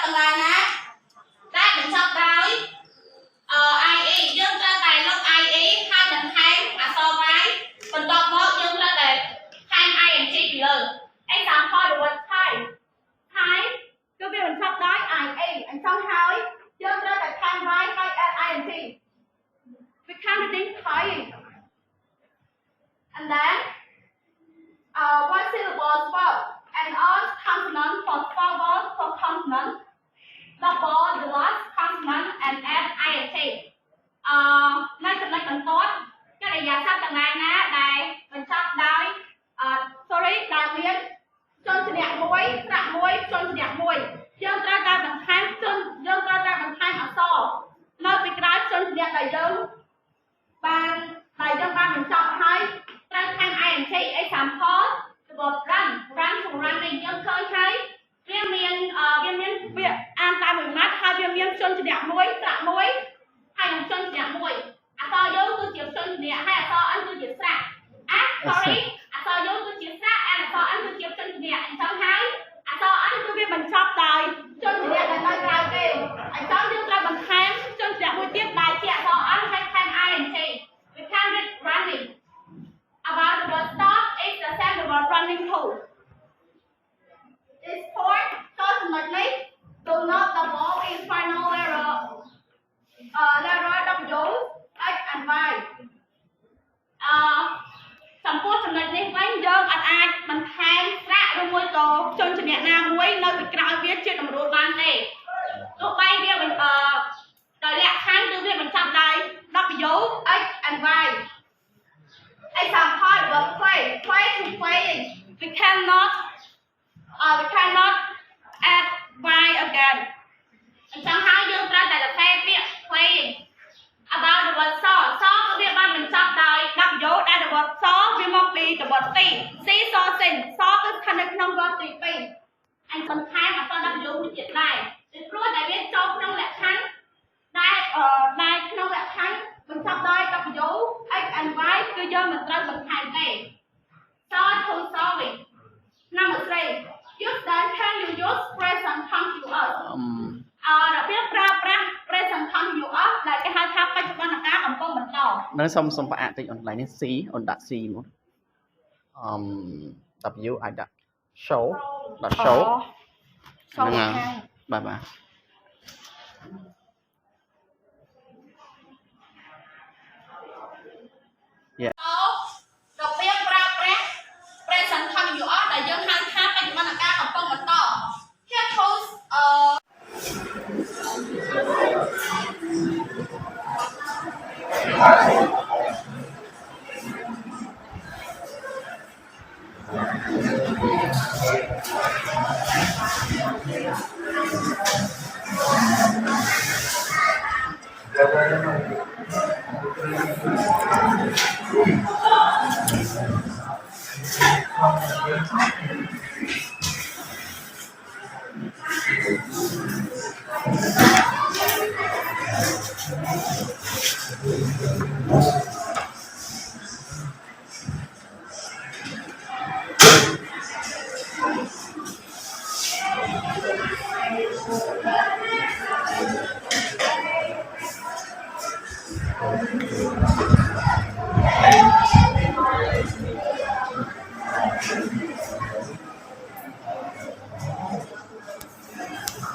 tầng này nè đã mình chọn đói IE dương ra tài lúc IE hai tầng hai so với phần đọc một dương ra tài hai ING rồi anh sáng coi được một hai cứ việc mình chọn đói IE anh xong hai dương ra tài hai vai hai ING we can't think high and then one syllable verb and all consonant for four words for consonant double the last consonant and add ing nơiចំណុចបន្ទាត់កិរិយាសព្ទទាំងឡាយណាដែលបញ្ចប់ដោយsorry ដែលមានជនសញ្ញាមួយស្រៈមួយជនសញ្ញាមួយយើងត្រូវការបន្ថែមយើងត្រូវការបន្ថែមអក្សរនៅពីក្រោយជនសញ្ញាដែលយើងបានបញ្ចប់ហើយត្រូវថែម ing example របប run to running យើងឃើញហើយវាមានវាអានតាមមួយម៉ាត់ហើយវាមានជនសញ្ញាមួយស្រៈមួយហើយនឹងជនសញ្ញាមួយអក្សរយោគឺជាជនសញ្ញាហើយអក្សរ n គឺជាស្រៈsorry អក្សរយោគឺជាស្រៈអក្សរ n គឺជាជនសញ្ញាអញ្ចឹងហើយអក្សរ n គឺវាបញ្ចប់ដោយជនសញ្ញាដែលនៅក្រៅគេអញ្ចឹងយើងត្រូវបន្ថែមជនសញ្ញាមួយទៀតដែលជាអក្សរ n ហើយថែម ing we can read running about the word stop is the same the word running too is point ultimately do not double in final letter W X and Y ចំពោះចំណុចនេះវិញយើងអាចបន្ថែមស្រៈឬមួយក៏ជនសញ្ញាណាមួយនៅពីក្រោយវាជាតម្រួតបានទេទោះបីវាដោយលក្ខខណ្ឌគឺវាបញ្ចប់ដោយ W X and Y example verb play to playing we cannot add Y again អញ្ចឹងហើយយើងត្រូវតែថែមពាក្យ playing about the word saw គឺវាបានបញ្ចប់ដោយ W ដែល the word saw វាមកពី the word see saw sin saw គឺស្ថិតនៅក្នុង word ទី2អញបន្ថែមអក្សរ W មួយទៀតដែរពីព្រោះតែវាចូលក្នុងលក្ខខណ្ឌដែលក្នុងលក្ខខណ្ឌបញ្ចប់ដោយ W X and Y គឺយើងមិនត្រូវបន្ថែមទេ saw to solving number 3 use then can you use present continuous របៀបប្រើប្រាស់ present continuous ដែលគេហៅថាបច្ចុប្បន្នកាលកំពុងបន្តនៅសុំប្រអាក់តិចអនឡាញនេះ C អូនដាក់ C មកW អាចដាក់ show ដាក់ show ហ្នឹងបាទរបៀបប្រើប្រាស់ present continuous ដែលយើងហៅថាបច្ចុប្បន្នកាលកំពុងបន្ត here goes